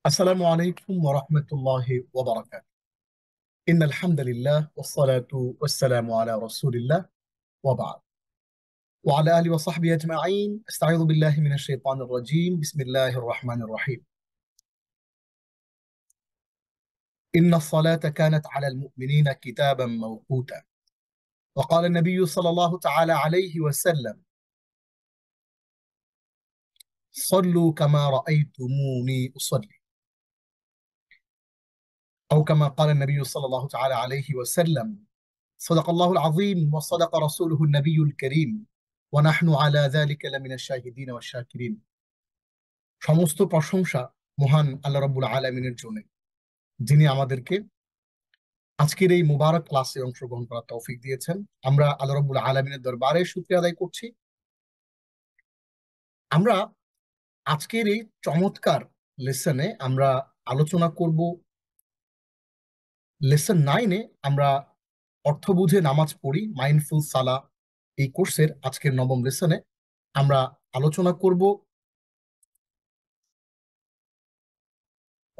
السلام عليكم ورحمة الله وبركاته. إن الحمد لله والصلاة والسلام على رسول الله وبعد. وعلى آله وصحبه أجمعين. أستعيذ بالله من الشيطان الرجيم. بسم الله الرحمن الرحيم. إن الصلاة كانت على المؤمنين كتابا موقوتا. وقال النبي صلى الله تعالى عليه وسلم: صلوا كما رأيتموني أصلي. أو كما قال النبي صلى الله تعالى عليه وسلم: صدق الله العظيم وصدق رسوله النبي الكريم ونحن على ذلك لمن الشاهدين والشاكرين. সমস্ত প্রশংসা মহান আল্লাহ রাব্বুল আলামিনের জন্য, যিনি আমাদেরকে আজকের এই মুবারক ক্লাসে অংশগ্রহণ করার তৌফিক দিয়েছেন। আমরা আল্লাহ রাব্বুল আলামিনের দরবারে শুকরিয়া আদায় করছি। আমরা আজকের এই চমৎকার লেসনে আমরা আলোচনা করব লেসন 9-এ আমরা অর্থ বুঝে নামাজ পড়ি, মাইন্ডফুল সালা, এই কোর্সের আজকের নবম লেসনে আমরা আলোচনা করব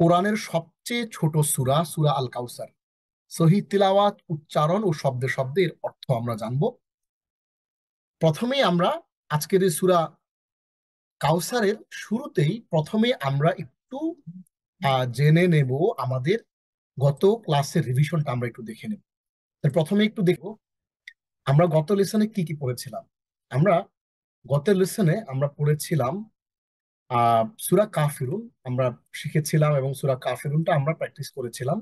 কোরআনের সবচেয়ে ছোট সূরা, সূরা আল কাউসার। সহিহ তিলাওয়াত, উচ্চারণ ও শব্দে শব্দে এর অর্থ আমরা জানব। প্রথমেই আমরা আজকের এই সূরা কাউসারের শুরুতেই প্রথমে আমরা একটু জেনে নেব আমাদের গত ক্লাসের রিভিশনটা আমরা একটু দেখে নেব। প্রথমে একটু দেখব আমরা গত লেসনে কি কি পড়েছিলাম। আমরা গত লেসনে আমরা পড়েছিলাম সূরা কাফিরুন, আমরা শিখেছিলাম এবং সূরা কাফিরুনটা আমরা প্র্যাকটিস করেছিলাম।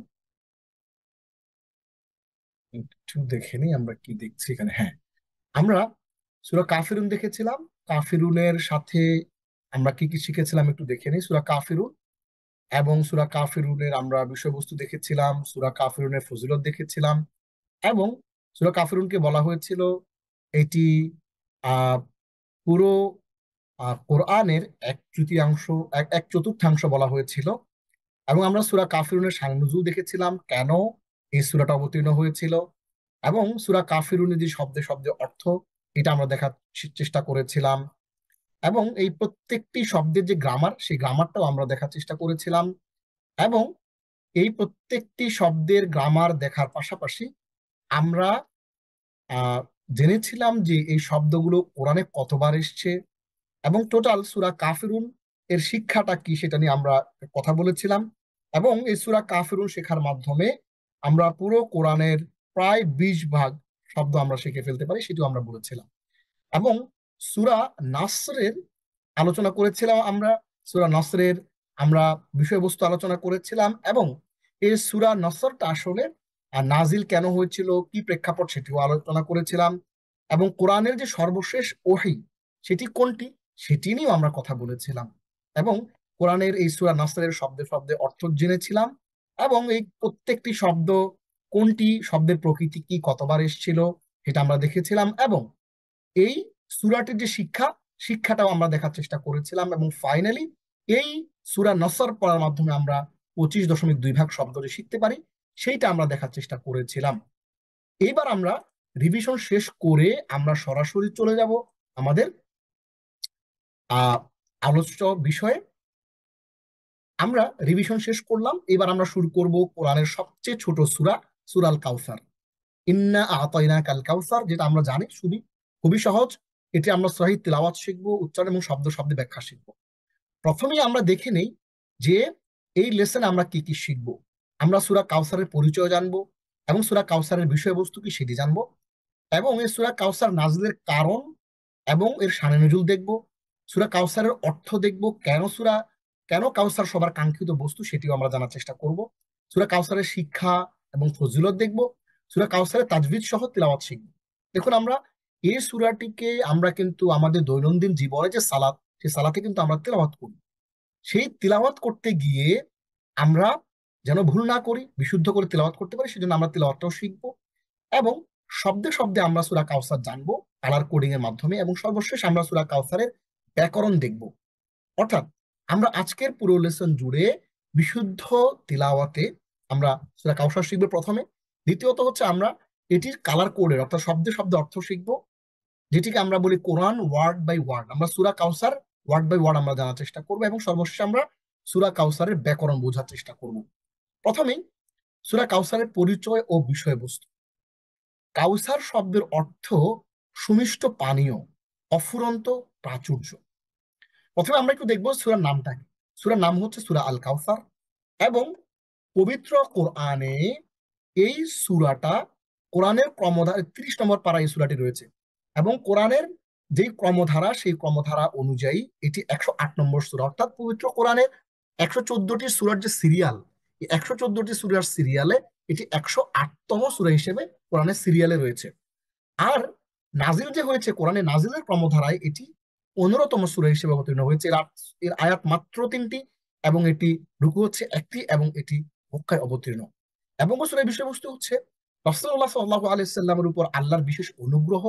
একটু দেখে নিই আমরা কি দেখছি এখানে। হ্যাঁ, আমরা সূরা কাফিরুন দেখেছিলাম। কাফিরুনের সাথে আমরা কি কি শিখেছিলাম একটু দেখে নিই। সূরা কাফিরুন এবং সূরা কাফিরুনের আমরা বিষয়বস্তু দেখেছিলাম, সূরা কাফিরুনের ফজিলত দেখেছিলাম এবং সূরা কাফিরুনকে বলা হয়েছিল এটি পুরো কোরআনের এক চতুর্থাংশ বলা হয়েছিল। এবং আমরা সূরা কাফিরুনের শান নুজুল দেখেছিলাম, কেন এই সূরাটা অবতীর্ণ হয়েছিল, এবং সূরা কাফিরুনের যে শব্দে শব্দে অর্থ, এটা আমরা দেখার চেষ্টা করেছিলাম। এবং এই প্রত্যেকটি শব্দের যে গ্রামার, সেই গ্রামারটাও আমরা দেখার চেষ্টা করেছিলাম। এবং এই প্রত্যেকটি শব্দের গ্রামার দেখার পাশাপাশি আমরা জেনেছিলাম যে এই শব্দগুলো কোরআনে কতবার এসছে এবং টোটাল সূরা কাফিরুন এর শিক্ষাটা কি সেটা নিয়ে আমরা কথা বলেছিলাম। এবং এই সূরা কাফিরুন শেখার মাধ্যমে আমরা পুরো কোরআনের প্রায় 20 ভাগ শব্দ আমরা শিখে ফেলতে পারি, সেটিও আমরা বলেছিলাম। এবং সূরা নাসরের আলোচনা করেছিলাম আমরা। সূরা নাসরের আমরা বিষয়বস্তু আলোচনা করেছিলাম এবং এই সূরা নাসরটা আসলে নাজিল কেন হয়েছিল, কি প্রেক্ষাপট, সেটিও আলোচনা করেছিলাম। এবং কোরআনের যে সর্বশেষ ওহী সেটি কোনটি সেটি নিয়েও আমরা কথা বলেছিলাম। এবং কোরআনের এই সূরা নাসরের শব্দে শব্দে অর্থ জেনেছিলাম এবং এই প্রত্যেকটি শব্দ কোনটি, শব্দের প্রকৃতি কি, কতবার এসেছিল সেটা আমরা দেখেছিলাম। এবং এই সূরাটির যে শিক্ষাটাও আমরা দেখার চেষ্টা করেছিলাম। এবং ফাইনালি এই সূরা নাসর পড়ার মাধ্যমে আমরা 25.2 ভাগ শব্দ যে শিখতে পারি সেইটা আমরা দেখার চেষ্টা করেছিলাম। এইবার আমরা রিভিশন শেষ করে আমরা সরাসরি চলে যাব আমাদের আলোচ্য বিষয়ে। আমরা রিভিশন শেষ করলাম, এবার আমরা শুরু করব কোরআনের সবচেয়ে ছোট সূরা, সূরা আল কাউসার। ইন্না আতাইনাকাল কাউসার, যেটা আমরা জানি খুবই সহজ। এটি আমরা সহিহ তিলাওয়াত শিখবো, উচ্চারণ এবং শব্দ শব্দে ব্যাখ্যা শিখবো। প্রথমেই আমরা দেখে নেই যে এই লেসনে আমরা কি কি শিখবো। আমরা সূরা কাউসারের পরিচয় জানবো এবং সূরা কাউসারের বিষয়বস্তু কি সেটি জানবো এবং এই সূরা কাউসার নাযিলের কারণ এবং এর শানে নুজুল দেখবো। সূরা কাউসারের অর্থ দেখবো, কেন কাউসার সবার কাঙ্ক্ষিত বস্তু সেটিও আমরা জানার চেষ্টা করব। সূরা কাউসারের শিক্ষা এবং ফজিলত দেখবো। সূরা কাউসারের তাজবিদ সহ তিলাওয়াত শিখবো। দেখুন, আমরা এই সূরাটিকে আমরা কিন্তু আমাদের দৈনন্দিন জীবনে যে সালাত, সেই সালাতে কিন্তু আমরা তিলাওয়াত করি। সেই তিলাওয়াত করতে গিয়ে আমরা যেন ভুল না করি, বিশুদ্ধ করে তিলাওয়াত করতে পারি, সেজন্য আমরা তিলাওয়াতটাও শিখবো। এবং শব্দে শব্দে আমরা সূরা কাউসার জানবো কালার কোডিং এর মাধ্যমে। এবং সর্বশেষ আমরা সূরা কাউসারের ব্যাকরণ দেখব। অর্থাৎ আমরা আজকের পুরো লেসন জুড়ে বিশুদ্ধ তিলাওয়াতে আমরা সূরা কাউসার শিখবো প্রথমে। দ্বিতীয়ত হচ্ছে আমরা এটির কালার কোডের অর্থাৎ শব্দে শব্দে অর্থ শিখবো, যেটিকে আমরা বলি কোরআন ওয়ার্ড বাই ওয়ার্ড। আমরা সূরা কাউসার ওয়ার্ড বাই ওয়ার্ড আমরা জানার চেষ্টা করবো। এবং সর্বশেষ আমরা সূরা কাউসারের ব্যাকরণ বোঝার চেষ্টা করব। প্রথমেই সূরা কাউসারের পরিচয় ও বিষয়বস্তু। কাউসার শব্দের অর্থ সুমিষ্ট পানীয়, অফুরন্ত প্রাচুর্য। প্রথমে আমরা একটু দেখবো সূরার নামটা কি। সূরার নাম হচ্ছে সূরা আল কাউসার, এবং পবিত্র কোরআনে এই সূরাটা, কোরআনের ক্রমধারা 30 নম্বর পারা এই সূরাটি রয়েছে, এবং কোরআনের যেই ক্রমধারা সেই ক্রমধারা অনুযায়ী এটি 108 নম্বর সূরা। অর্থাৎ পবিত্র কোরআনের 114টি সূরার যে সিরিয়াল, এই 114টি সূরার সিরিয়ালে এটি 108তম সূরা হিসেবে কোরআনের সিরিয়ালে রয়েছে। আর নাজিল যে হয়েছে, কোরআনে নাজিলের ক্রমধারায় এটি 15তম সূরা হিসেবে অবতীর্ণ হয়েছে। এর আয়াত মাত্র 3টি, এবং এটি রুকু হচ্ছে 1টি, এবং এটি মক্কায় অবতীর্ণ। এবং সূরার বিষয়বস্তু হচ্ছে রাসূলুল্লাহ সাল্লাল্লাহু আলাইহি সাল্লামের উপর আল্লাহর বিশেষ অনুগ্রহ,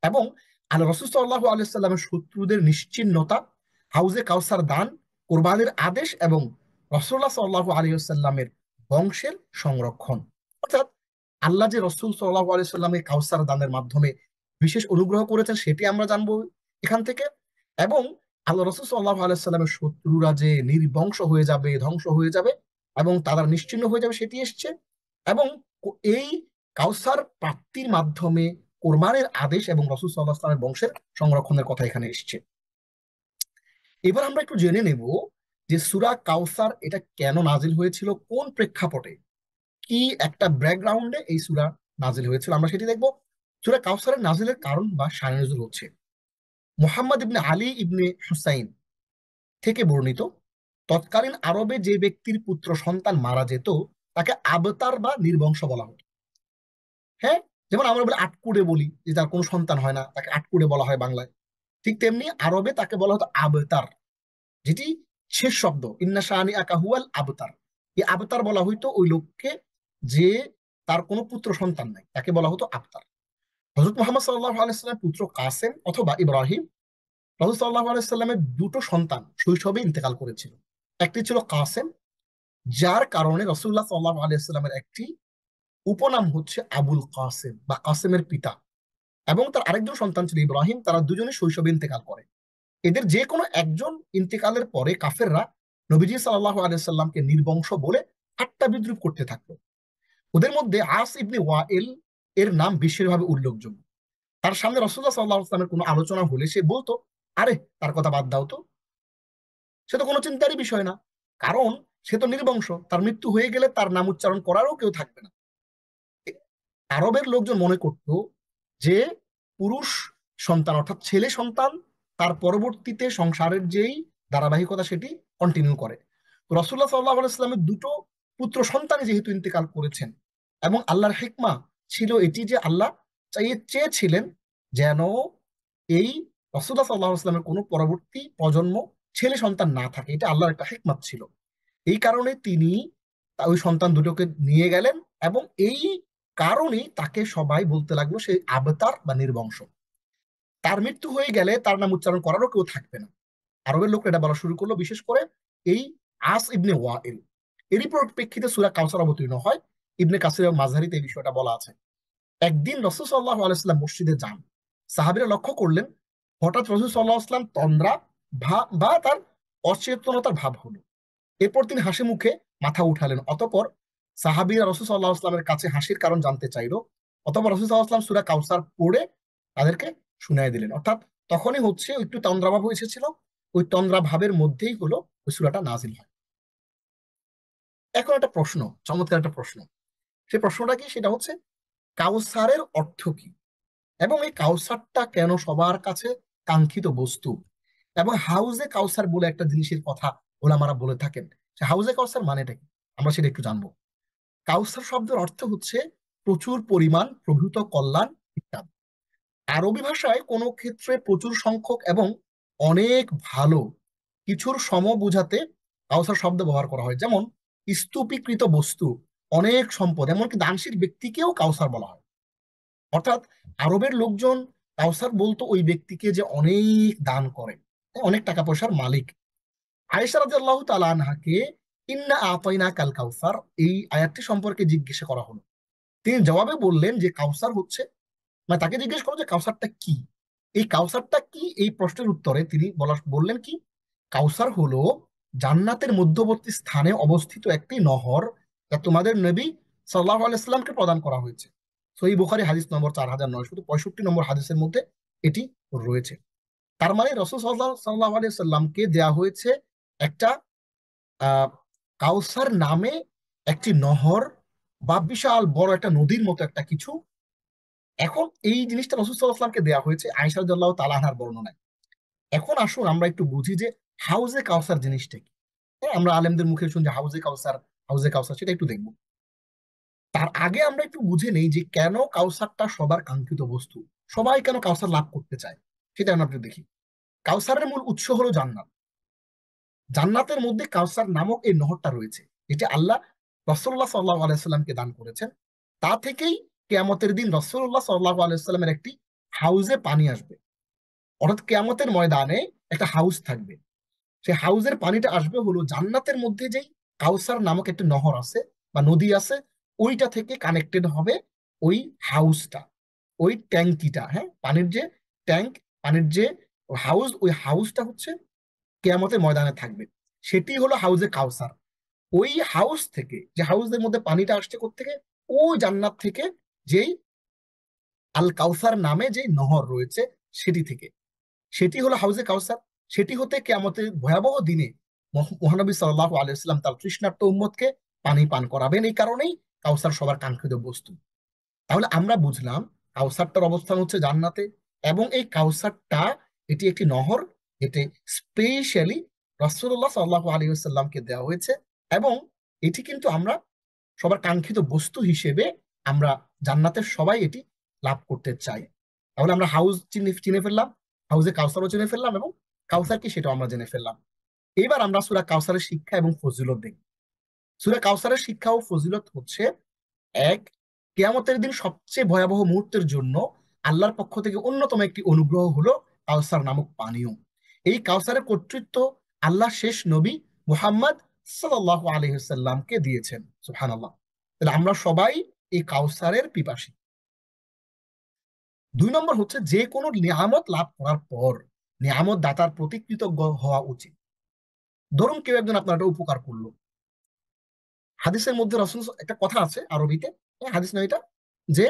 এবং আল্লাহ রাসূল সাল্লাল্লাহু আলাইহি সাল্লামের শত্রুদের নিশ্চিহ্নতা, হাউজে কাউসার দান, কোরবানির আদেশ, এবং রাসূলুল্লাহ সাল্লাল্লাহু আলাইহি সাল্লামের বংশের সংরক্ষণ। অর্থাৎ আল্লাহ যে রসুল সাল্লাল্লাহু আলাইহি সাল্লামকে কাউসার দানের মাধ্যমে বিশেষ অনুগ্রহ করেছেন সেটি আমরা জানবো এখান থেকে। এবং আল্লাহ রসুল সাল্লাল্লাহু আলাইহি সাল্লামের শত্রুরা যে নির্বংশ হয়ে যাবে, ধ্বংস হয়ে যাবে, এবং তারা নিশ্চিহ্ন হয়ে যাবে সেটি এসছে। এবং এই কাউসার প্রাপ্তির মাধ্যমে কোরবানের আদেশ এবং রসুল সাল্লাল্লাহু আলাইহি সাল্লামের বংশের সংরক্ষণের কথা এখানে এসছে। এবার আমরা একটু জেনে নেব যে সূরা কাউসার এটা কেন নাজিল হয়েছিল, কোন প্রেক্ষাপটে, কি একটা ব্যাকগ্রাউন্ডে এই সূরা নাজিল হয়েছিল, আমরা সেটি দেখব। সূরা কাউসারের নাজিলের কারণ বা শানে নজুল হচ্ছে মুহাম্মদ ইবনে আলী ইবনে হুসাইন থেকে বর্ণিত। তৎকালীন আরবে যে ব্যক্তির পুত্র সন্তান মারা যেত তাকে আবতার বা নির্বংশ বলা হতো। হ্যাঁ, যেমন আমরা বলে আটকুড়ে বলি, যে তার কোনো সন্তান হয় না তাকে আটকুড়ে বলা হয় বাংলায়, ঠিক তেমনি আরবে তাকে বলা হতো আবতার, যেটি শেষ শব্দ, ইন্না শানি আকা হুয়াল আবতার। এই আবতার বলা হইতো ওই লোককে যে তার কোনো পুত্র সন্তান নাই, তাকে বলা হতো আবতার। হযরত মুহাম্মদ সাল্লাল্লাহু আলাইহি সাল্লামের পুত্র কাসেম অথবা ইব্রাহিম, রাসূল সাল্লাল্লাহু আলাইহি সাল্লামের দুটো সন্তান শৈশবে ইন্তেকাল করেছিল। একটি ছিল কাসেম, যার কারণে রাসূলুল্লাহ সাল্লাল্লাহু আলাইহি সাল্লামের একটি উপনাম হচ্ছে আবুল কাসেম বা কাসেমের পিতা। এবং তার আরেকজন সন্তান ছিল ইব্রাহিম, তারা দুজনে শৈশবে ইন্তেকাল করে। এদের যে কোনো একজন ইন্তেকালের পরে কাফেররা নবীজি সাল্লাল্লাহু আলাইহি সাল্লামকে নির্বংশ বলে ঠাট্টা বিদ্রুপ করতে থাকলো। ওদের মধ্যে আস ইবনে ওয়াইল এর নাম বিশেষভাবে উল্লেখযোগ্য। তার সামনে রাসূলুল্লাহ সাল্লাল্লাহু আলাইহি ওয়াসাল্লামের কোনো আলোচনা হলে সে বলতো, আরে তার কথা বাদ দাও তো, সে তো কোনো চিন্তারই বিষয় না, কারণ সে তো নির্বংশ, তার মৃত্যু হয়ে গেলে তার নাম উচ্চারণ করারও কেউ থাকবে না। আরবের লোকজন মনে করত যে পুরুষ সন্তান অর্থাৎ ছেলে সন্তান তার পরবর্তীতে সংসারের যেই ধারাবাহিকতা সেটি কন্টিনিউ করে। তো রাসূলুল্লাহ সাল্লাল্লাহু আলাইহি ওয়াসাল্লামের দুটো পুত্র সন্তানই যেহেতু ইন্তেকাল করেছেন, এবং আল্লাহর হিকমা ছিল এটি যে আল্লাহ চেয়েছিলেন যেন এই রাসূলুল্লাহ সাল্লাল্লাহু আলাইহি ওয়াসাল্লামের কোনো পরবর্তী প্রজন্ম ছেলে সন্তান না থাকে, এটা আল্লাহর একটা হিকমত ছিল। এই কারণে তিনি ওই সন্তান দুটোকে নিয়ে গেলেন, এবং এই কারণেই তাকে সবাই বলতে লাগলো সে আবতার বা নির্বংশ। তার মৃত্যু হয়ে গেলে তার নাম উচ্চারণ করারও কেউ থাকবে না। আরবের লোক এটা বলা শুরু করলো, বিশেষ করে এই আস ইবনে ওয়াইল। এরই পরিপ্রেক্ষিতে সূরা কাউসার অবতীর্ণ হয়। ইবনে কাসির এবং মাযহারিতে এই বিষয়টা বলা আছে। একদিন রাসূল সাল্লাল্লাহু আলাইহি ওয়াসাল্লাম মসজিদে যান। সাহাবীরা লক্ষ্য করলেন হঠাৎ রাসূল সাল্লাল্লাহু আলাইহি ওয়াসাল্লাম তন্দ্রা বা তার অচেতনতার ভাব হলো। এরপর তিনি হাসি মুখে মাথা উঠালেন। অতঃপর সাহাবীরা রাসূল সাল্লাল্লাহু আলাইহি ওয়াসাল্লামের কাছে হাসির কারণ জানতে চাইলো। অতঃপর রাসূল সাল্লাল্লাহু আলাইহি ওয়াসাল্লাম সূরা কাউসার পড়ে তাদেরকে শুনায় দিলেন। অর্থাৎ তখনই হচ্ছে একটু তন্দ্রাভাব এসেছিল, ওই তন্দ্রা ভাবের মধ্যেই হলো ওই সূরাটা নাজিল হয়। এখন একটা প্রশ্ন, চমৎকার একটা প্রশ্ন। সেই প্রশ্নটা কি, সেটা হচ্ছে কাউসারের অর্থ কি, এবং এই কাউসারটা কেন সবার কাছে কাঙ্ক্ষিত বস্তু, এবং হাউজে কাউসার বলে একটা জিনিসের কথা ওলামারা বলে থাকেন। সে হাউজে কাউসার মানেটা কি আমরা সেটা একটু জানবো। কাউসার শব্দের অর্থ হচ্ছে প্রচুর পরিমাণ, প্রভূত কল্যাণ ইত্যাদি। আরবি ভাষায় কোনো ক্ষেত্রে প্রচুর সংখ্যক এবং অনেক ভালো কিছুর সম বোঝাতে কাউসার শব্দ ব্যবহার করা হয়। যেমন স্তূপীকৃত বস্তু, অনেক সম্পদ, এমনকি দানশীল ব্যক্তিকেও কাউসার বলা হয়। অর্থাৎ আরবের লোকজন কাউসার বলতো ওই ব্যক্তিকে যে অনেক দান করে, অনেক টাকা পয়সার মালিক। আয়েশা রাদিয়াল্লাহু তাআলা আনহাকে ইন্না আতাইনা কাল কাউসার এই আয়াতটি সম্পর্কে জিজ্ঞাসা করা হলো। তিনি জবাবে বললেন যে কাউসার হচ্ছে, মানে তাকে জিজ্ঞেস করো যে কাউসারটা কি। এই কাউসারটা কি এই প্রশ্নের উত্তরে তিনি বললেন কি, কাউসার হলো জান্নাতের মধ্যবর্তী স্থানে অবস্থিত একটি নহর, যা তোমাদের নবী সাল্লাল্লাহু আলাইহি সাল্লামকে প্রদান করা হয়েছে। সহিহ বুখারী হাদিস নম্বর 4965 নম্বর হাদিসের মধ্যে এটি রয়েছে। তার মানে রাসূল সাল্লাল্লাহু আলাইহি সাল্লামকে দেয়া হয়েছে একটা আহ কাউসার নামে একটি নহর, বা বিশাল বড় একটা নদীর মতো একটা কিছু। এখন এই জিনিসটা রাসূল সাল্লাল্লাহু আলাইহি সাল্লামকে দেয়া হয়েছে আয়েশা রাদিয়াল্লাহু তাআলা আনহার বর্ণনায়। এখন আসুন আমরা একটু বুঝি যে হাউজে কাউসার জিনিসটা কি। হ্যাঁ, আমরা আলেমদের মুখে শুনি যে হাউজে কাউসার, হাউজে কাউসার, সেটা একটু দেখবো। তার আগে আমরা একটু বুঝে নেই যে কেন কাউসারটা সবার কাঙ্ক্ষিত বস্তু, সবাই কেন কাউসার লাভ করতে চায়, সেটা আমরা একটু দেখি। কাউসারের মূল উৎস হলো জান্নাত। জান্নাতের মধ্যে কাউসার নামক এই নহরটা রয়েছে, যেটা আল্লাহ রাসূলুল্লাহ সাল্লাল্লাহু আলাইহি সাল্লামকে দান করেছেন। তা থেকেই কিয়ামতের দিন রাসূলুল্লাহ সাল্লাল্লাহু আলাইহি সাল্লামের একটি হাউজে পানি আসবে, অর্থাৎ কিয়ামতের ময়দানে একটা হাউস থাকবে। সেই হাউজের পানিটা আসবে হলো জান্নাতের মধ্যে যেই কাউসার নামক একটা নহর আছে বা নদী আছে, ওইটা থেকে কানেক্টেড হবে ওই হাউসটা, ওই ট্যাঙ্কিটা। হ্যাঁ, পানির যে ট্যাঙ্ক, পানির যে হাউস, ওই হাউসটা হচ্ছে কেয়ামতের ময়দানে থাকবে, সেটি হলো হাউজে কাউসার। ওই হাউস থেকে, যে হাউসের মধ্যে পানিটা আসছে কোত্থেকে, ওই জান্নাত থেকে, যেই আল কাউসার নামে যে নহর রয়েছে সেটি থেকে, সেটি হলো হাউজে কাউসার। সেটি হতে কিয়ামতের ভয়াবহ দিনে মহানবী সাল্লাল্লাহু আলাইহি ওয়াসাল্লাম তার তৃষ্ণার্ত উম্মতকে পানি পান করাবেন। এই কারণেই কাউসার সবার কাঙ্ক্ষিত বস্তু। তাহলে আমরা বুঝলাম কাউসারটার অবস্থান হচ্ছে জান্নাতে, এবং এই কাউসারটা, এটি একটি নহর, এটি স্পেশালি রাসূলুল্লাহ সাল্লাল্লাহু আলাইহি ওয়াসাল্লামকে দেওয়া হয়েছে। এবং এটি কিন্তু আমরা সবার কাঙ্ক্ষিত বস্তু হিসেবে আমরা জান্নাতের সবাই এটি লাভ করতে চাই। তাহলে আমরা হাউস চিনে চিনে ফেললাম, হাউজে কাউসারও চিনে ফেললাম, এবং কাউসার কি সেটাও আমরা জেনে ফেললাম। এবার আমরা সূরা কাউসারের শিক্ষা এবং ফজিলত দেখি। সূরা কাউসারের শিক্ষা ও ফজিলত হচ্ছে: এক, কিয়ামতের দিন সবচেয়ে ভয়াবহ মুহূর্তের জন্য আল্লাহর পক্ষ থেকে অন্যতম একটি অনুগ্রহ হলো কাউসার নামক পানীয়। এই কাউসারের কর্তৃত্ব আল্লাহ শেষ নবী মুহাম্মদ সাল্লাল্লাহু আলাইহি সাল্লামকে দিয়েছেন। সুবহানাল্লাহ। তাহলে আমরা সবাই এই কাউসারের পিপাসী। দুই নম্বর হচ্ছে, যে কোনো নিয়ামত লাভ করার পর নিয়ামত দাতার প্রতি কৃতজ্ঞ হওয়া উচিত। ধরুন কেউ একজন আপনার একটা উপকার করলো, হাদিসের মধ্যে রাসূল একটা কথা আছে আরবিতে, হাদিস না এটা, যে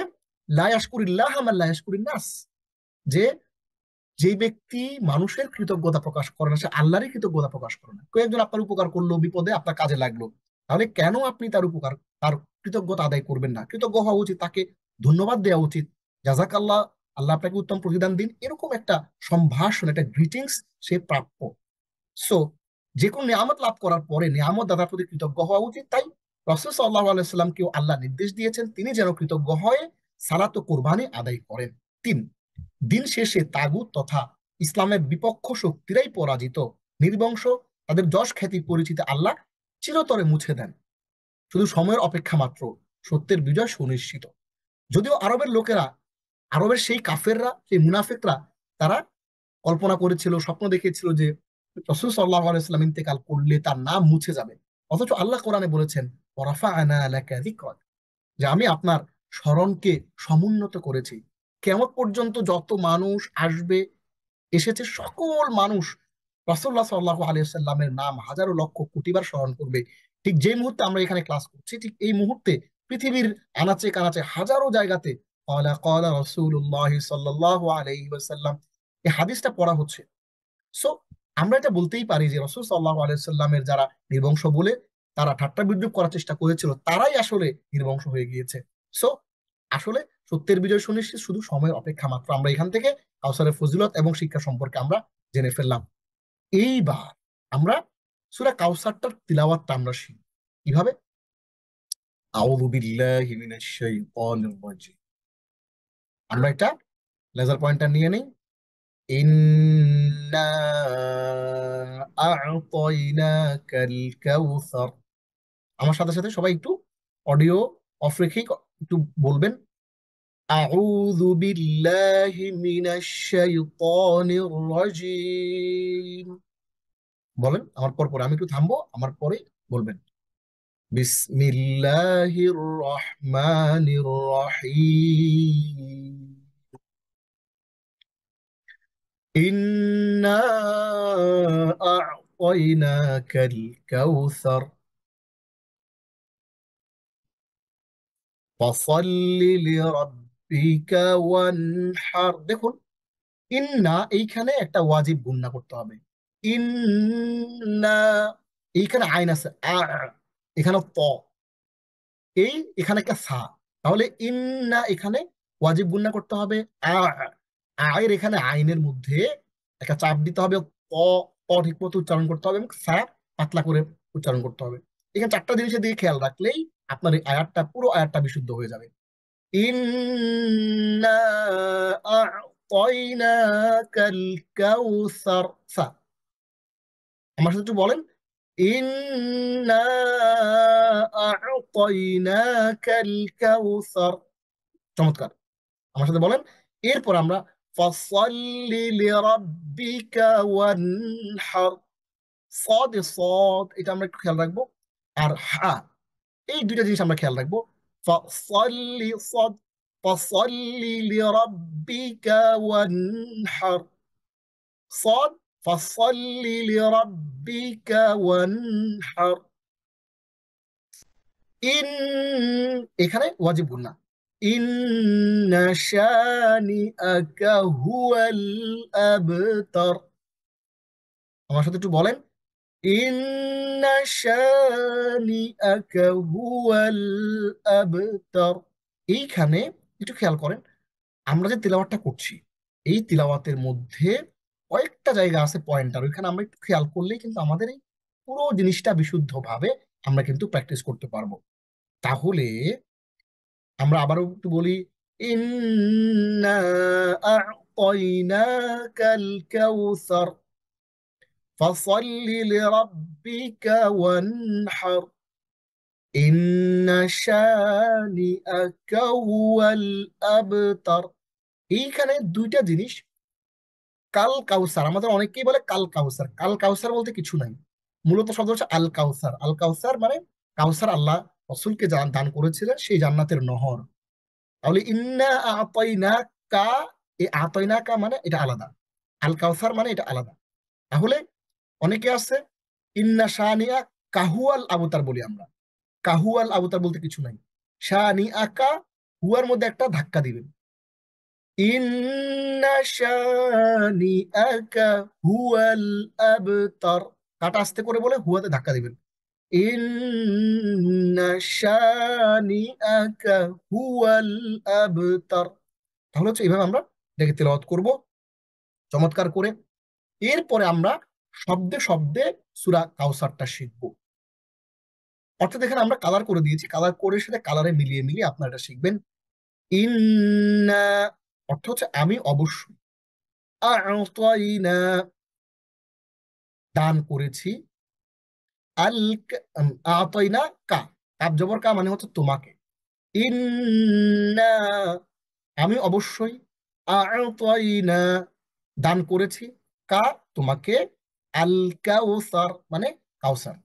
লা ইয়াশকুরিল্লাহ মান লা ইয়াশকুরিন নাস, যে যে ব্যক্তি মানুষের কৃতজ্ঞতা প্রকাশ করে না, সে আল্লাহরই কৃতজ্ঞতা প্রকাশ করে না। কেউ একজন আপনার উপকার করলো, বিপদে আপনার কাজে লাগলো, তাহলে কেন আপনি তার উপকার, তার কৃতজ্ঞতা আদায় করবেন না? কৃতজ্ঞ হওয়া উচিত, তাকে ধন্যবাদ দেওয়া উচিত। জাযাকাল্লাহ, আল্লাহ আপনাকে উত্তম প্রতিদান দিন, এরকম একটা সম্ভাষণ, একটা গ্রিটিংস সে প্রাপ্য। সো যে কোনো নিয়ামত লাভ করার পরে নিয়ামত দাতার প্রতি কৃতজ্ঞ হওয়া উচিত। তাই রাসূল সাল্লাল্লাহু আলাইহি সাল্লামকেও আল্লাহ নির্দেশ দিয়েছেন তিনি যেন কৃতজ্ঞ হয়ে সালাত ও কোরবানি আদায় করেন। তিন, দিন শেষে তাগুত তথা ইসলামের বিপক্ষ শক্তিরাই পরাজিত, নির্বংশ, তাদের যশ খ্যাতি পরিচিতি আল্লাহ চিরতরে মুছে দেন। শুধু সময়ের অপেক্ষা মাত্র, সত্যের বিজয় সুনিশ্চিত। যদিও আরবের লোকেরা, আরবের সেই কাফেররা, সেই মুনাফিকরা, তারা কল্পনা করেছিল, স্বপ্ন দেখেছিল যে রাসূল সাল্লাল্লাহু আলাইহি ওয়াসাল্লাম ইন্তেকাল করলে তার নাম মুছে যাবে। অথচ আল্লাহ কোরআনে বলেছেন, ওয়ারাফা'না লাকা যিকরাক, যে আমি আপনার স্মরণকে সমুন্নত করেছি। কিয়ামত পর্যন্ত যত মানুষ আসবে, এসেছে, সকল মানুষ রাসূলুল্লাহ সাল্লাল্লাহু আলাইহি ওয়াসাল্লামের নাম হাজারো লক্ষ কোটিবার স্মরণ করবে। ঠিক যে মুহূর্তে আমরা এখানে ক্লাস করছি, ঠিক এই মুহূর্তে পৃথিবীর আনাচে কানাচে হাজারো জায়গাতে ক্বালা ক্বালা রাসূলুল্লাহ সাল্লাল্লাহু আলাইহি ওয়াসাল্লাম, এই হাদিসটা পড়া হচ্ছে। সো আমরা এটা বলতেই পারি যে রাসূল সাল্লাল্লাহু আলাইহি সাল্লামের যারা নির্বংশ বলে তারা ঠাট্টা বিদ্রূপ করার চেষ্টা করেছিল, তারাই আসলে নির্বংশ হয়ে গিয়েছে। সো আসলে সত্যের বিজয় সুনিশ্চিত, শুধু সময়ের অপেক্ষা মাত্র। আমরা এখান থেকে কাউসারের ফজিলত এবং শিক্ষা সম্পর্কে আমরা জেনে ফেললাম। এইবার আমরা সূরা কাউসারটার তিলাওয়াতটা আমরা শিখি কিভাবে। আউযু বিল্লাহি মিনাশ শাইতানির রাজিম। আমরা একটা লেজার পয়েন্টার নিয়ে নেই। ইন্না আ'তাইনাকাল কাউসার। আমার সাথে সাথে সবাই একটু অডিও অফ রেখে একটু বলবেন, আউযু বিল্লাহি মিনাশ শাইতানির রাজিম। বলেন আমার পর পরে, আমি একটু থামবো, আমার পরে বলবেন। বিসমিল্লাহির রহমানির রহিম। إنا আ'তাইনাকাল কাউসার ফাসাল্লি লিরাব্বিকা ওয়ানহার। দেখুন, ইন্না এইখানে একটা ওয়াজিব গুণনা করতে হবে। ইন্না, এইখানে আইন আছে আ, এখানে ত, এখানে একটা সা। তাহলে ইন্না এখানে ওয়াজিব গুণনা করতে হবে আ, আয়ের এখানে আইনের মধ্যে একটা চাপ দিতে হবে। ক, ক ঠিক মতো উচ্চারণ করতে হবে এবং সা পাতলা করে উচ্চারণ করতে হবে। এখানে চারটা জিনিসের দিকে খেয়াল রাখলেই আপনার এই আয়াতটা, পুরো আয়াতটা বিশুদ্ধ হয়ে যাবে। ইন্না আ'তাইনাকাল কাউসার। সা, আমার সাথে একটু বলেন, ইন্না আ'তাইনাকাল কাউসার। চমৎকার, আমার সাথে বলেন। এরপর আমরা ফাসাল্লি লিরাব্বিকা ওয়ানহার। সদ, সদ এটা আমরা একটু খেয়াল রাখবো। আর হা, এই দুইটা জিনিস আমরা খেয়াল রাখবো। ফাসাল্লি সদ, ফাসাল্লি লিরাব্বিকা ওয়ানহার। صاد فصل لربك وانحر। ইন, এখানে ওয়াজিব গুন্না। ইন্না শানিআকা হুয়াল আবতার। আমার সাথে একটু বলেন, ইন্না শানিআকা হুয়াল আবতার। এইখানে একটু খেয়াল করেন, আমরা যে তিলাওয়াতটা করছি, এই তিলাওয়াতের মধ্যে কয়েকটা জায়গা আছে পয়েন্টার, ওইখানে আমরা একটু খেয়াল করলেই কিন্তু আমাদের এই পুরো জিনিসটা বিশুদ্ধভাবে আমরা কিন্তু প্র্যাকটিস করতে পারবো। তাহলে আমরা আবারও একটু বলি, ইন্না আ'তাইনাকাল কাউসার ফাসাল্লি লিরাব্বিকা ওয়ানহার ইন্না শানিআকা হুয়াল আবতার। এইখানে দুইটা জিনিস, কাল কাউসার, আমাদের অনেকেই বলে কাল কাউসার। কাল কাউসার বলতে কিছু নাই, মূলত শব্দ হচ্ছে আল কাউসার। আল কাউসার মানে কাউসার আল্লাহ রসুলকে দান করেছিলেন, সেই জান্নাতের নহর। তাহলে ইন্না আতাইনা কা, এই আতাইনা কা মানে এটা আলাদা, আল কাউসার মানে এটা আলাদা। তাহলে অনেকে আছে ইন্না শানিয়া কাহুয়াল আবতার বলি আমরা। কাহুয়াল আবতার বলতে কিছু নাই। শানি আকা, হুয়ার মধ্যে একটা ধাক্কা দিবেন। ইন্না শানিআকা হুয়াল আবতার, কাটা আস্তে করে বলে হুয়াতে ধাক্কা দিবেন। ইন্না শানিআকা হুয়াল আবতার। তাহলে হচ্ছে এইভাবে আমরা এটাকে তেলাওয়াত করব চমৎকার করে। এরপরে আমরা শব্দে শব্দে সূরা কাউসারটা শিখবো। অর্থাৎ এখানে আমরা কালার করে দিয়েছি, কালার করে সেটা কালারে মিলিয়ে মিলিয়ে আপনারা এটা শিখবেন। ইন্না অর্থ হচ্ছে আমি অবশ্যই, আ'তাইনা দান করেছি, আল আ'তাইনা কা, কাব জবর কা মানে হচ্ছে তোমাকে। ইন্না আমি অবশ্যই, আ'তাইনা দান করেছি, কা তোমাকে, আল কাউসার মানে কাউসার।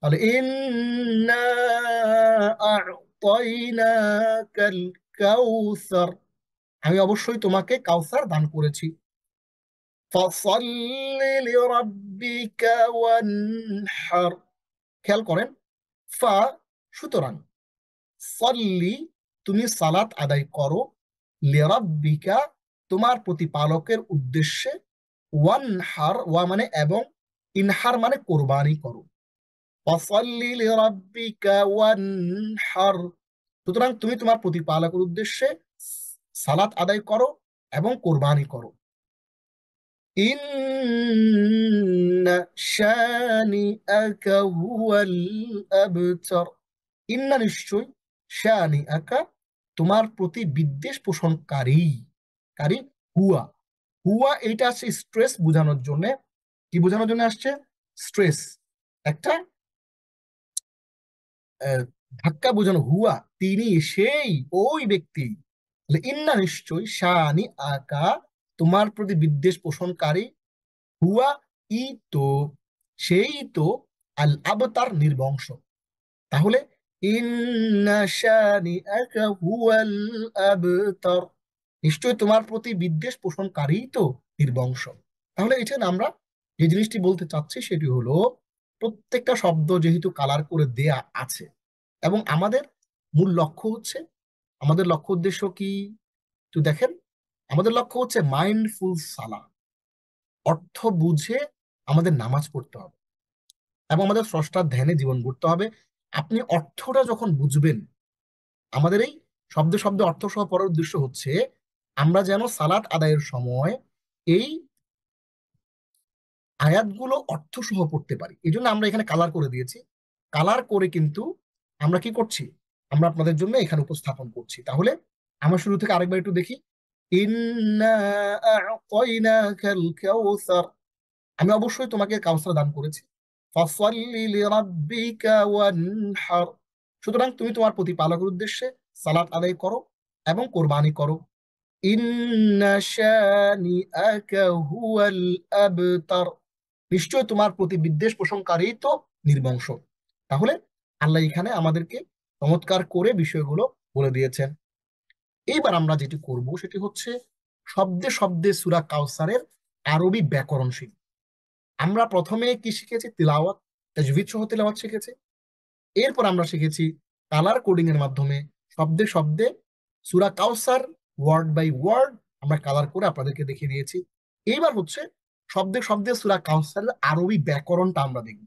তাহলে ইন্না আ'তাইনাকাল কাউসার, আমি অবশ্যই তোমাকে কাউসার দান করেছি। ফাসাল্লি লিরাব্বিকা ওয়ানহার। খেয়াল করেন, ফা সুতরাং, সল্লি তুমি সালাত আদায় করো, লিরাব্বিকা তোমার প্রতিপালকের উদ্দেশ্যে, ওয়ানহার ওয়া মানে এবং, ইনহার মানে কোরবানি করো। ফাসাল্লি লিরাব্বিকা ওয়ানহার, সুতরাং তুমি তোমার প্রতিপালকের উদ্দেশ্যে সালাত আদায় করো এবং কোরবানি করো। ইন্না শানিআকা হুয়াল আবতার। ইন্না নিশ্চয়, শানিআকা তোমার প্রতি বিদ্বেষ পোষণকারী, কারী হুয়া। হুয়া এইটা আসছে স্ট্রেস বোঝানোর জন্য। কি বোঝানোর জন্য আসছে? স্ট্রেস, একটা আহ, ধাক্কা বোঝানো। হুয়া তিনি, সেই, ওই ব্যক্তি। তাহলে ইন্না নিশ্চয়, শানি আকা তোমার প্রতি বিদ্বেষ পোষণকারী, হুয়া ই তো, সেই তো, আল আবতার নির্বংশ। তাহলে ইন্না শানিআকা হুয়াল আবতার, নিশ্চয় তোমার প্রতি বিদ্বেষ পোষণকারী তো নির্বংশ। তাহলে এটা না আমরা যে জিনিসটি বলতে চাচ্ছি সেটি হলো, প্রত্যেকটা শব্দ যেহেতু কালার করে দেয়া আছে, এবং আমাদের মূল লক্ষ্য হচ্ছে, আমাদের লক্ষ্য উদ্দেশ্য কি একটু দেখেন। আমাদের লক্ষ্য হচ্ছে মাইন্ডফুল সালা, অর্থ বুঝে আমাদের নামাজ পড়তে হবে এবং আমাদের স্রষ্টার ধ্যানে জীবন গড়তে হবে। আপনি অর্থটা যখন বুঝবেন, আমাদের এই শব্দে শব্দে অর্থ সহ পড়ার উদ্দেশ্য হচ্ছে আমরা যেন সালাত আদায়ের সময় এই আয়াতগুলো অর্থ সহ পড়তে পারি। এই জন্য আমরা এখানে কালার করে দিয়েছি। কালার করে কিন্তু আমরা কি করছি, আমরা আপনাদের জন্য এখানে উপস্থাপন করছি। তাহলে আমরা শুরু থেকে আরেকবার একটু দেখি। ইন্না আ'তাইনাকাল কাউসার, আমি অবশ্যই তোমাকে কাউসার দান করেছি। ফাসাল্লি লিরাব্বিকা ওয়ানহার, সুতরাং তুমি তোমার প্রতিপালকের উদ্দেশ্যে সালাত আদায় করো এবং কোরবানি করো। ইন্না শানিআকা হুয়াল আবতার, নিশ্চয় তোমার প্রতি বিদ্বেষ পোষণকারী তো নির্বংশ। তাহলে আল্লাহ এখানে আমাদেরকে চমৎকার করে বিষয়গুলো বলে দিয়েছেন। এইবার আমরা যেটি করব সেটি হচ্ছে শব্দে শব্দে সূরা কাউসারের আরবি ব্যাকরণ শিখব। আমরা প্রথমে কি শিখেছি? তিলাওয়াত, তাজভিদ সহ তিলাওয়াত শিখেছি। এরপর আমরা শিখেছি কালার কোডিং এর মাধ্যমে শব্দে শব্দে সূরা কাউসার ওয়ার্ড বাই ওয়ার্ড আমরা কালার করে আপনাদেরকে দেখিয়ে দিয়েছি। এইবার হচ্ছে শব্দে শব্দে সূরা কাউসারের আরবি ব্যাকরণটা আমরা দেখব।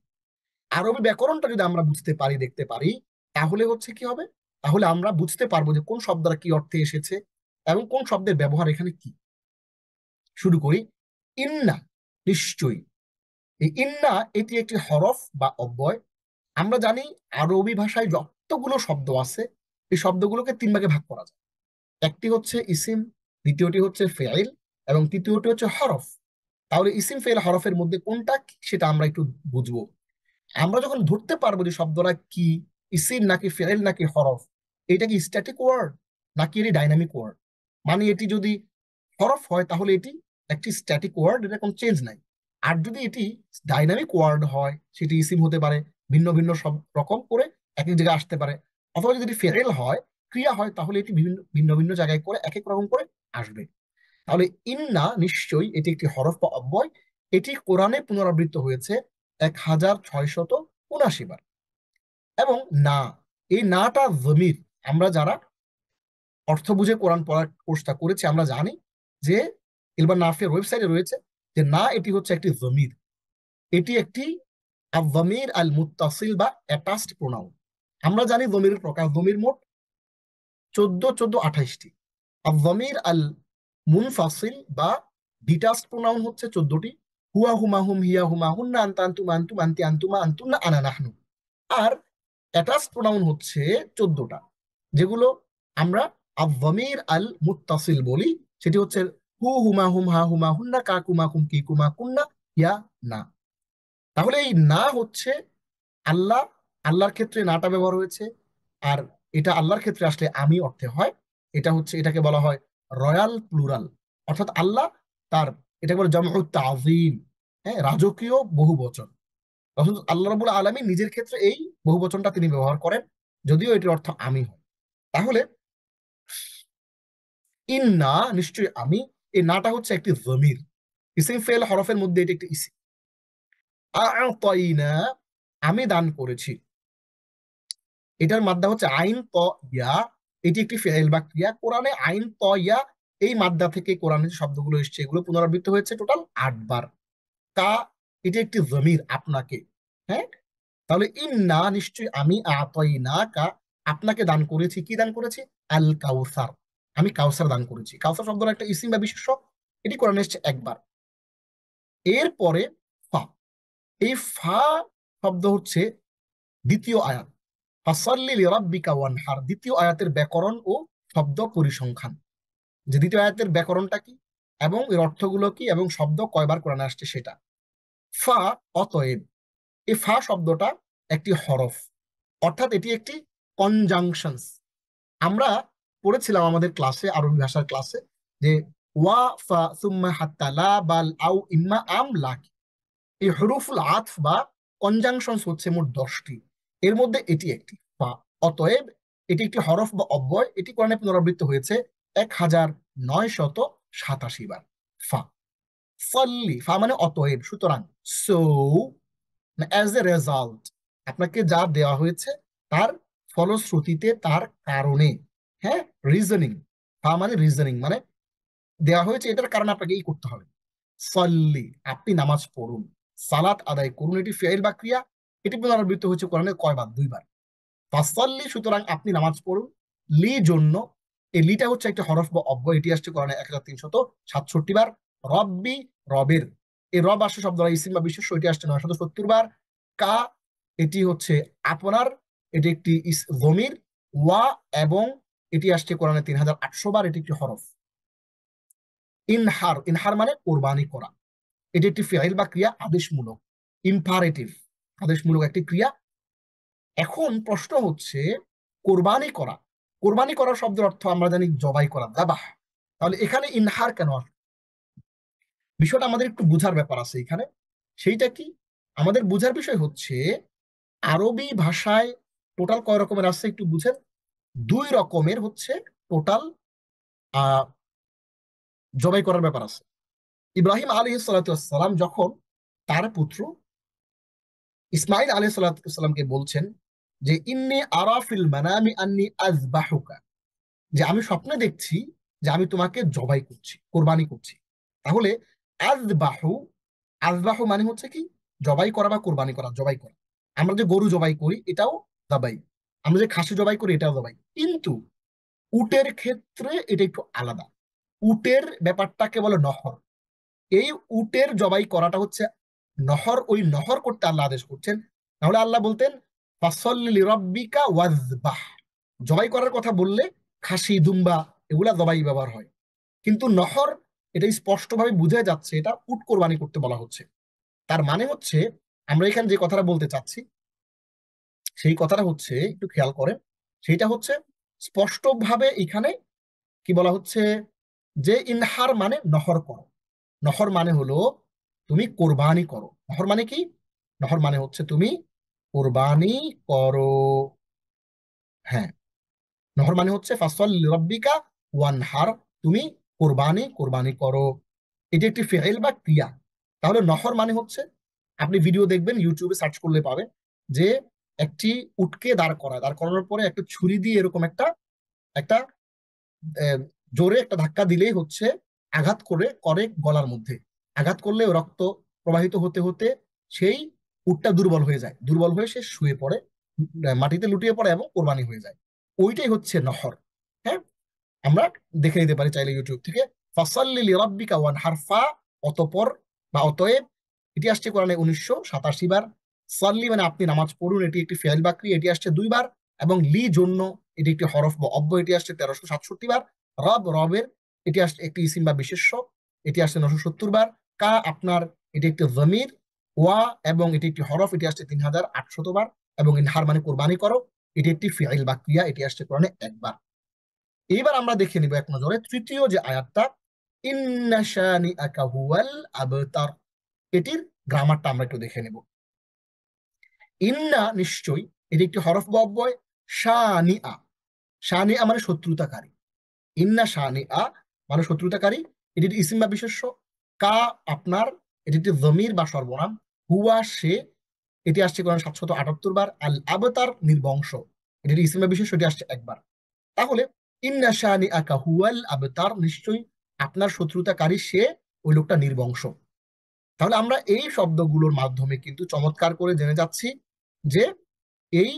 আরবি ব্যাকরণটা যদি আমরা বুঝতে পারি, দেখতে পারি, তাহলে হচ্ছে কি হবে, তাহলে আমরা বুঝতে পারবো যে কোন শব্দটা কি অর্থে এসেছে এবং কোন শব্দের ব্যবহার এখানে কি। শুরু করি। ইন্না, নিশ্চয়ই। এই ইন্না এটি একটি হরফ বা অব্যয়। আমরা জানি আরবি ভাষায় যতগুলো শব্দ আছে এই শব্দগুলোকে তিন ভাগে ভাগ করা যায়। একটি হচ্ছে ইসিম, দ্বিতীয়টি হচ্ছে ফেইল এবং তৃতীয়টি হচ্ছে হরফ। তাহলে ইসিম ফেইল হরফের মধ্যে কোনটা কি সেটা আমরা একটু বুঝবো। আমরা যখন ধরতে পারবো যে শব্দটা কি, ইসিম নাকি ফেইল নাকি হরফ, এটা কি স্ট্যাটিক ওয়ার্ড নাকি এটি ডাইনামিক ওয়ার্ড। মানে এটি যদি হরফ হয় তাহলে এটি একটি স্ট্যাটিক ওয়ার্ড, এটা কোনো চেঞ্জ নাই। আর যদি এটি ডাইনামিক ওয়ার্ড হয়, সেটি ইসিম হতে পারে, ভিন্ন ভিন্ন সব রকম করে এক এক জায়গায় আসতে পারে। অথবা যদি এটি ফেরেল হয়, ক্রিয়া হয়, তাহলে এটি বিভিন্ন ভিন্ন ভিন্ন জায়গায় করে এক এক রকম করে আসবে। তাহলে ইন্না, নিশ্চয়ই, এটি একটি হরফ বা অব্যয়। এটি কোরআনে পুনরাবৃত্ত হয়েছে 1679 বার। এবং না, এই নাটা জমির, আমরা যারা অর্থ বুঝে কোরআন পড়ার কোর্সটা করেছি আমরা জানি যে ইলমান নাফিয়ার ওয়েবসাইটে রয়েছে যে না, এটি হচ্ছে একটি জমির। এটি একটি আল-জমির আল মুত্তাসিল বা অ্যাটাচড প্রোনাউন। আমরা জানি জমির প্রকার, জমির মোট 14 14 28টি। আল-জমির আল মুনফাসিল বা ডিটাচড প্রোনাউন হচ্ছে 14টি। হুয়া হুমা হুম হিয়া হুমা হুন্না আনতা আনতুম আনতুম আনতি আনতুমা আনতুন্না আনা নাহনু। আর অ্যাটাচড প্রোনাউন হচ্ছে 14টা, যেগুলো আমরা আল-জমির আল মুত্তাসিল বলি। সেটি হচ্ছে হু হুমা হুম হা হুমা হুন্না কা কুমা কুম কি কুমা কুন্না ইয়া না। তাহলে এই না হচ্ছে আল্লাহ, আল্লাহর ক্ষেত্রে নাটা ব্যবহার হয়েছে। আর এটা আল্লাহর ক্ষেত্রে আসলে আমি অর্থে হয়। এটা হচ্ছে, এটাকে বলা হয় রয়্যাল প্লুরাল, অর্থাৎ আল্লাহ তার, এটাকে বলে জামউত তাযীম, হ্যাঁ, রাজকীয় বহুবচন। অথচ আল্লাহ রাব্বুল আলামিন নিজের ক্ষেত্রে এই বহুবচনটা তিনি ব্যবহার করেন, যদিও এটির অর্থ আমি হয়। তাহলে ইন্না, নিশ্চয়ই আমি, এই নাটা হচ্ছে একটি জমির। ইসিম ফেল হরফের মধ্যে এটি একটি ইসিম। আ'তাইনা, আমি দান করেছি। এটার মাদ্দা হচ্ছে আইন ত ইয়া। এটি একটি ফেল বা ক্রিয়া। কোরআনে আইন ত ইয়া এই মাদ্দা থেকে কোরআনে যে শব্দগুলো এসেছে এগুলো পুনরাবৃত্ত হয়েছে টোটাল 8 বার। কা, এটি একটি জমির, আপনাকে। হ্যাঁ, তাহলে ইন্না, নিশ্চয়ই আমি, আ'তাইনা কা, আপনাকে দান করেছি। কি দান করেছি? আল কাউসার, আমি কাউসার দান করেছি। কাউসার শব্দটা একটা ইসিম বা বিশেষ্য। এটি কোরআনে এসেছে একবার। এরপরে ফা, এই ফা শব্দ হচ্ছে দ্বিতীয় আয়াত। ফাসাল্লি লিরাব্বিকা ওয়ানহার, দ্বিতীয় আয়াতের ব্যাকরণ ও শব্দ পরিসংখ্যান, যে দ্বিতীয় আয়াতের ব্যাকরণটা কি এবং এর অর্থগুলো কি এবং শব্দ কয়বার কোরআনে আসছে সেটা। ফা, অতএব, এই ফা শব্দটা একটি হরফ, অর্থাৎ এটি একটি কনজাংশনস। আমরা পড়েছিলাম আমাদের ক্লাসে, আরবি ভাষার ক্লাসে, যে ওয়া ফা সুম্মা হাত্তা লা বাল আও ইম্মা আম লাক। এই হরুফুল আতফ বা কনজাংশনস হচ্ছে মোট 10টি। এর মধ্যে এটি একটি ফা। অতএব এটি একটি হরফ বা অব্যয়। এটি কোরআনে পুনরাবৃত্ত হয়েছে 1987 বার। ফা, সল্লি, ফা মানে অতএব, সুতরাং। সো অ্যাজ এ রেজাল্ট, আপনাকে যা দেওয়া হয়েছে তার ফলশ্রুতিতে, তার কারণে, হ্যাঁ, রিজনিং, মানে রিজনিং মানে দেওয়া হয়েছে এটার কারণে আপনাকে এই করতে হবে। সল্লি, আপনি নামাজ পড়ুন, সালাত আদায় করুন, এটি ফেইল বা ক্রিয়া। এটি পুনরাবৃত্ত হয়েছে কোরআনে কয়বার? 2বার। ফাসল্লি, সুতরাং আপনি নামাজ পড়ুন, লি জন্য, এই লিটা হচ্ছে একটা হরফ বা অব্যয়, এটি আসছে কোরআনে 1367 বার। রব্বি, রবের, এই রব আসছে শব্দ ইসিম বা বিশেষ্য, এটি আসছে 970 বার। কা, এটি হচ্ছে আপনার, এটি একটি জমির। ওয়া, এবং এটি আসছে কোরআনে 3800 বার, এটি একটি হরফ। ইনহার, ইনহার মানে কোরবানি করা, এটি একটি ফেইল বা ক্রিয়া, আদেশমূলক, ইম্পারেটিভ, আদেশমূলক একটি ক্রিয়া। এখন প্রশ্ন হচ্ছে কোরবানি করা, কোরবানি করার শব্দের অর্থ আমরা জানি জবাই করা, যাবাহ। তাহলে এখানে ইনহার কেন আসবে? বিষয়টা আমাদের একটু বুঝার ব্যাপার আছে এখানে। সেইটা কি? আমাদের বুঝার বিষয় হচ্ছে আরবি ভাষায় টোটাল কয় রকমের আছে একটু বুঝেন। 2 রকমের হচ্ছে টোটাল আহ জবাই করার ব্যাপার আছে। ইব্রাহিম আলাইহিস সালাম যখন তার পুত্র ইসমাইল আলাইহিস সালামকে বলছেন যে ইন্নী আরা ফিল মানামি আন্নী আযবাহুকা, যে আমি স্বপ্নে দেখছি যে আমি তোমাকে জবাই করছি, কোরবানি করছি। তাহলে আযবাহু, আযবাহু মানে হচ্ছে কি? জবাই করা বা কোরবানি করা, জবাই করা। আমরা যে গরু জবাই করি এটাও জবাই, আমরা যে খাসি জবাই করি এটাও জবাই। কিন্তু উটের ক্ষেত্রে এটা একটু আলাদা। উটের ব্যাপারটাকে বলে নহর। এই উটের জবাই করাটা হচ্ছে নহর, ওই নহর করতে আল্লাহ আদেশ করছেন। তাহলে আল্লাহ বলতেন ফাসল্লি লিরাব্বিকা ওয়াজবাহ, জবাই করার কথা বললে খাসি, দুম্বা এগুলা জবাই ব্যবহার হয়। কিন্তু নহর, এটা স্পষ্টভাবে বুঝে যাচ্ছে এটা উট কোরবানি করতে বলা হচ্ছে। তার মানে হচ্ছে আমরা এখানে যে কথাটা বলতে চাচ্ছি সেই কথাটা হচ্ছে একটু খেয়াল করেন, সেইটা হচ্ছে স্পষ্টভাবে এখানে কি বলা হচ্ছে যে ইনহার মানে নহর করো। নহর মানে হলো তুমি কোরবানি করো। নহর মানে কি? নহর মানে হচ্ছে তুমি কোরবানি করো। হ্যাঁ, নহর মানে হচ্ছে ফাসল লিরাব্বিকা ওয়ানহার, তুমি কোরবানি করো। এটি একটি ফেইল বা ক্রিয়া। তাহলে নহর মানে হচ্ছে, আপনি ভিডিও দেখবেন, ইউটিউবে সার্চ করলে পাবেন যে একটি উটকে দাঁড় করানোর পরে একটা ছুরি দিয়ে এরকম একটা একটা আহ, জোরে একটা ধাক্কা দিলেই হচ্ছে আঘাত করে করে গলার মধ্যে, আঘাত করলে রক্ত প্রবাহিত হতে হতে সেই উটটা দুর্বল হয়ে যায়, দুর্বল হয়ে সে শুয়ে পড়ে, মাটিতে লুটিয়ে পড়ে এবং কোরবানি হয়ে যায়। ওইটাই হচ্ছে নহর। হ্যাঁ, আমরা দেখে নিতে পারি চাইলে ইউটিউব থেকে। ফাসাল্লি লিরাব্বিকা ওয়ানহার, ফা অতঃপর বা অতএব, এটি আসছে কোরআনে 1987 বার। সাল্লি মানে আপনি নামাজ পড়ুন, এটি একটি ফেল বাক্রি, এটি আসছে 2 বার। এবং লি জন্য, এটি একটি হরফ বা অব্যয়, এটি আসছে 1367 বার। রব, রবের, এটি আসছে একটি ইসিম বা বিশেষ্য, এটি আসছে 970 বার। কা, আপনার, এটি একটি জমির। ওয়া, এবং এটি একটি হরফ, এটি আসছে 3800 বার। এবং ইনহার মানে কোরবানি করো, এটি একটি ফিআইল বা ক্রিয়া, এটি আসছে কোরআনে 1 বার। এইবার আমরা দেখে নিব এক নজরে তৃতীয় যে আয়াতটা, ইন্না শানিআকা হুয়াল আবতার, এটির গ্রামারটা আমরা একটু দেখে নেব। ইন্না নিশ্চয়ই, এটি একটি হরফ বা অব্যয়। শানিআ, শানিআ মানে শত্রুতাকারী। ইন্না শানিআ মানে শত্রুতাকারী, এটি একটি ইসিম বা বিশেষ্য। কা, আপনার, এটি একটি জমির বা সর্বনাম। হুয়া, সে, এটি আসছে কোরআন 778 বার। আল আবতার, নির্বংশ, এটি একটি ইসিম বা বিশেষ্য, এটি আসছে 1 বার। তাহলে ইন্না শানিআকা হুয়াল আবতার, নিশ্চয়ই আপনার শত্রুতাকারী সে, ওই লোকটা নির্বংশ। তাহলে আমরা এই শব্দগুলোর মাধ্যমে কিন্তু চমৎকার করে জেনে যাচ্ছি যে এই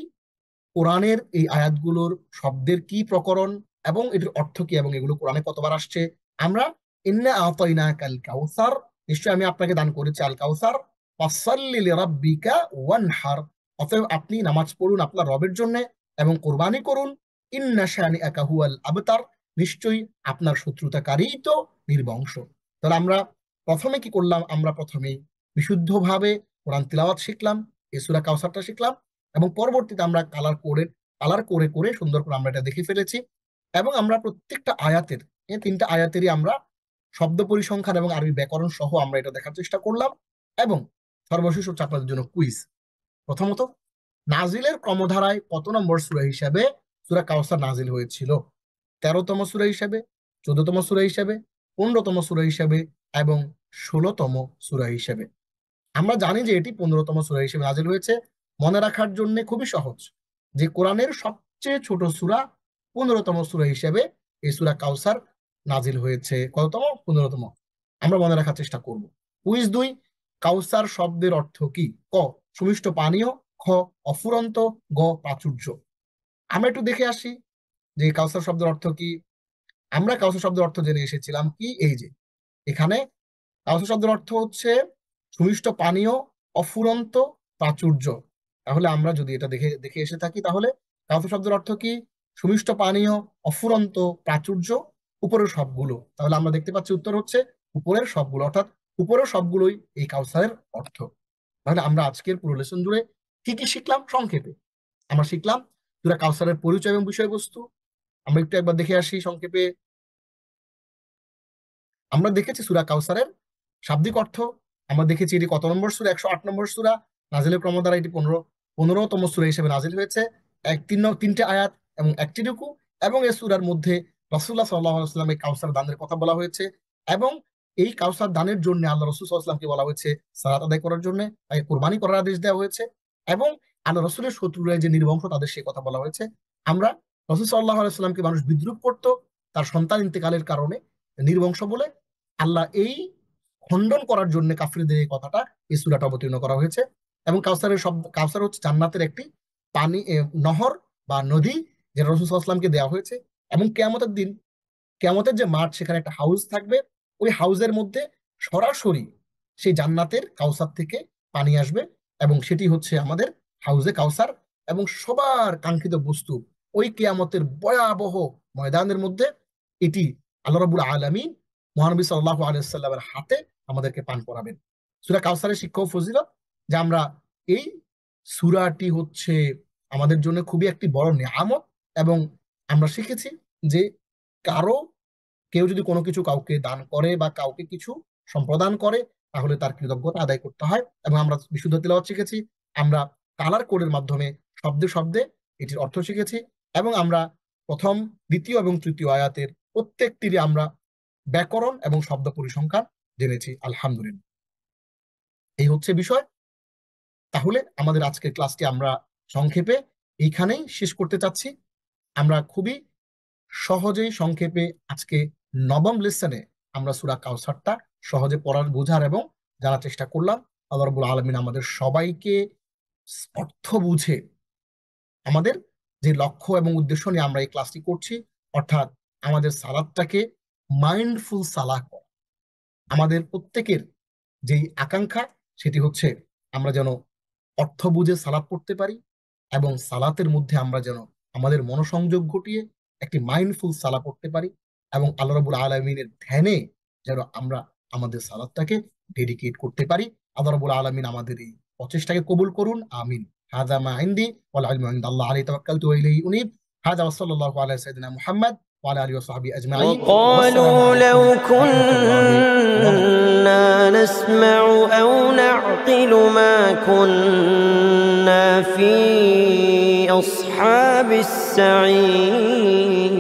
কোরআনের এই আয়াতগুলোর শব্দের কি প্রকরণ এবং এটির অর্থ কি, এবং এগুলো কোরআনে কতবার আসছে। আমরা ইন্না আতাইনাকাল কাউসার, নিশ্চয় আমি আপনাকে দান করেছি আল কাউসার। ফাসাল্লি লিরাব্বিকা ওয়ানহার, অতএব আপনি নামাজ পড়ুন আপনার রবের জন্য এবং কোরবানি করুন। ইন্না শানিআকা হুয়াল আবতার, নিশ্চয়ই আপনার শত্রুতাকারী তো নির্বংশ। তাহলে আমরা প্রথমে কি করলাম? আমরা প্রথমে বিশুদ্ধভাবে কোরআন তিলাওয়াত শিখলাম, এই সূরা কাউসারটা শিখলাম, এবং পরবর্তীতে আমরা কালার করে করে সুন্দর করে আমরা এটা দেখে ফেলেছি। এবং আমরা প্রত্যেকটা আয়াতের, এই 3টা আয়াতেরই আমরা শব্দ পরিসংখ্যান এবং আরবি ব্যাকরণ সহ আমরা এটা দেখার চেষ্টা করলাম। এবং সর্বশেষ হচ্ছে আপনাদের জন্য কুইজ। প্রথমত, নাজিলের ক্রমধারায় কত নম্বর সূরা হিসাবে সূরা কাউসার নাজিল হয়েছিল? 13তম সূরা হিসাবে, 14তম সূরা হিসাবে, 15তম সূরা হিসাবে এবং 16তম সূরা হিসাবে? আমরা জানি যে এটি 15তম সূরা হিসেবে নাজিল হয়েছে। মনে রাখার জন্য খুবই সহজ যে কোরআনের সবচেয়ে ছোট সূরা 15তম সূরা হিসেবে এই সূরা কাউসার নাজিল হয়েছে। কততম? 15তম। আমরা মনে রাখার চেষ্টা করব। কুইজ 2, কাউসার শব্দের অর্থ কি? ক, সুমিষ্ট পানীয়, খ, অফুরন্ত, গ, প্রাচুর্য। আমরা একটু দেখে আসি যে কাউসার শব্দের অর্থ কি। আমরা কাউসার শব্দের অর্থ জেনে এসেছিলাম কি, এই যে এখানে কাউসার শব্দের অর্থ হচ্ছে সুমিষ্ট পানীয়, অফুরন্ত, প্রাচুর্য। তাহলে আমরা যদি এটা দেখে দেখে এসে থাকি, তাহলে কাউসার শব্দের অর্থ কি? সুমিষ্ট পানীয়, অফুরন্ত, প্রাচুর্য, উপরের সবগুলো। তাহলে আমরা দেখতে পাচ্ছি উত্তর হচ্ছে উপরের সবগুলো, অর্থাৎ উপরের সবগুলোই এই কাউসারের অর্থ। তাহলে আমরা আজকের পুরো লেসন জুড়ে কি কি শিখলাম সংক্ষেপে? আমরা শিখলাম সূরা কাউসারের পরিচয় এবং বিষয়বস্তু। আমরা একটু একবার দেখে আসি সংক্ষেপে। আমরা দেখেছি সূরা কাউসারের শাব্দিক অর্থ। আমরা দেখেছি এটি কত নম্বর সূরা? 108 নম্বর সূরা। নাজিলের ক্রম দ্বারা এটি 15তম সূরা হিসেবে নাজিল হয়েছে। তিনটে আয়াত এবং একটি রুকু। এবং এই সূরার মধ্যে রাসূলুল্লাহ সাল্লাল্লাহু আলাইহি ওয়াসাল্লামের কাউসার দানের কথা বলা হয়েছে। এবং এই কাউসার দানের জন্য আল্লাহ রাসূল সাল্লাল্লাহু আলাইহি ওয়াসাল্লামকে বলা হয়েছে সালাত আদায় করার জন্য, তাকে কুরবানি করার আদেশ দেওয়া হয়েছে। এবং আল্লাহ রাসূলের শত্রুরা যে নির্বংশ, তাদের সেই কথা বলা হয়েছে। আমরা রাসূল সাল্লাল্লাহু আলাইহি ওয়াসাল্লামকে মানুষ বিদ্রূপ করত তার সন্তান ইন্তেকালের কারণে, নির্বংশ বলে। আল্লাহ এই খণ্ডন করার জন্য কাফিরদের এই কথাটা, এই সূরাটা অবতীর্ণ করা হয়েছে। এবং কাউসারের শব্দ, কাউসার হচ্ছে জান্নাতের একটি পানি, নহর বা নদী, যেটা রাসূল সাল্লাল্লাহু আলাইহি ওয়াসাল্লামকে দেওয়া হয়েছে। এবং কিয়ামতের দিন, কিয়ামতের যে মাঠ, সেখানে একটা হাউস থাকবে। ওই হাউসের মধ্যে সরাসরি সেই জান্নাতের কাউসার থেকে পানি আসবে, এবং সেটি হচ্ছে আমাদের হাউজে কাউসার। এবং সবার কাঙ্ক্ষিত বস্তু ওই কিয়ামতের ভয়াবহ ময়দানের মধ্যে এটি আল্লাহ রাব্বুল আলামিন মহানবী সাল্লাল্লাহু আলাইহি ওয়াসাল্লামের হাতে আমাদেরকে পান করাবেন। সূরা কাউসারের শিক্ষা ও ফজিলত, যে আমরা এই সূরাটি হচ্ছে আমাদের জন্য খুবই একটি বড় নিয়ামত। এবং আমরা শিখেছি যে কারো, কেউ যদি কোনো কিছু কাউকে দান করে বা কাউকে কিছু সম্প্রদান করে, তাহলে তার কৃতজ্ঞতা আদায় করতে হয়। এবং আমরা বিশুদ্ধ তিলাওয়াত শিখেছি। আমরা কালার কোডের মাধ্যমে শব্দে শব্দে এটির অর্থ শিখেছি। এবং আমরা প্রথম, দ্বিতীয় এবং তৃতীয় আয়াতের প্রত্যেকটিরই আমরা ব্যাকরণ এবং শব্দ পরিসংখ্যান জেনেছি, আলহামদুলিল্লাহ। এই হচ্ছে বিষয়। তাহলে আমাদের আজকের ক্লাসটি আমরা সংক্ষেপে এইখানেই শেষ করতে চাচ্ছি। আমরা খুবই সহজেই সংক্ষেপে আজকে নবম লেসনে আমরা সূরা কাউসারটা সহজে পড়ার, বোঝার এবং জানার চেষ্টা করলাম। আল্লাহ রাব্বুল আলামিন আমাদের সবাইকে অর্থ বুঝে, আমাদের যে লক্ষ্য এবং উদ্দেশ্য নিয়ে আমরা এই ক্লাসটি করছি, অর্থাৎ আমাদের সালাতটাকে মাইন্ডফুল সালাহ করা, আমাদের প্রত্যেকের যেই আকাঙ্ক্ষা, সেটি হচ্ছে আমরা যেন অর্থ বুঝে সালাত পড়তে পারি, এবং সালাতের মধ্যে আমরা যেন আমাদের মনোসংযোগ ঘটিয়ে একটি মাইন্ডফুল সালাত পড়তে পারি, এবং আল্লাহ রাব্বুল আলামিনের ধ্যানে যেন আমরা আমাদের সালাতটাকে ডেডিকেট করতে পারি। আল্লাহ রাব্বুল আলামিন আমাদের এই প্রচেষ্টাকে কবুল করুন, আমিন। হাযা মা ইনদি ওয়াল ইলমু ইনদাল্লাহ আলাইহি তাওয়াক্কালতু ওয়া ইলাইহি উনীব। হাযা ওয়া সাল্লাল্লাহু আলা সাইয়্যিদিনা মুহাম্মদ ওয়া আলা আলিহি ওয়া সাহবিহি আজমাইন। وقالوا لو كنا نسمع أو نعقل ما كنا في أصحاب السعير